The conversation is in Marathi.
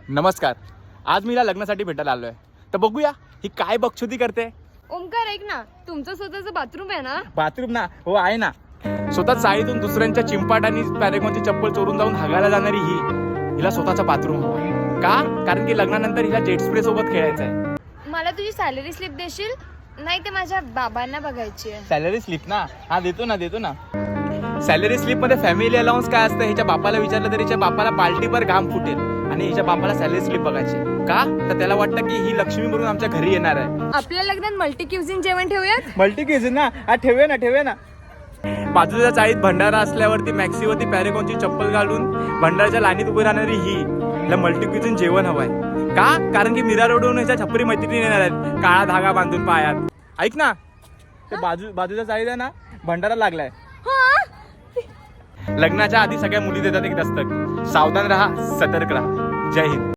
नमस्कार. आज मी हिला लग्नासाठी भेटायला आलोय. तर बघूया ही काय बकचोदी करते. ओमकार ऐक ना, तुमचं स्वतःचं बाथरूम आहे ना? बाथरूम ना? हो आहे ना. स्वतः चाळीतून दुसऱ्यांच्या चिंपाट आणि पॅरेगॉनची चप्पल चोरून जाऊन हागायला जाणारी हिला स्वतःचा बाथरूम हवा. का? कारण की लग्नानंतर हिला जेट स्प्रे सोबत खेळायचं आहे. मला तुझी सॅलरी स्लिप देशील? नाही ते माझ्या बाबांना बघायची आहे. सॅलरी स्लिप ना? हा देतो ना. सॅलरी स्लिप मध्ये फॅमिली अलाउन्स काय असतं हिच्या बापाला विचारलं तर हिच्या बापाला पार्टीभर घाम फुटेल आणि हिच्या बापाला सॅलरी स्लिप बघायची. का? तर त्याला वाटतं की ही लक्ष्मी म्हणून आमच्या घरी येणार आहे. आपल्या लग्नात मल्टी क्युझिन जेवण ठेवूयात. मल्टी क्युझिन ना? हा ठेवूया ना. बाजूच्या चाळीत भंडारा असल्यावरती मॅक्सीवरती पॅरेगॉनची चप्पल घालून भंडाराच्या लाईनीत उभी राहणारी हिला मल्टी क्युझिन जेवण हवंय. का? कारण की मीरा रोडवरून ह्याच्या छपरी मैत्रिणी येणार आहेत काळा धागा बांधून पायात. ऐक ना, ते बाजूच्या चाळीत आहे ना भंडारा लागलाय. लग्नाच्या आधी सगळ्या मुली देतात एक दस्तक. सावधान राहा, सतर्क राहा. जय हिंद.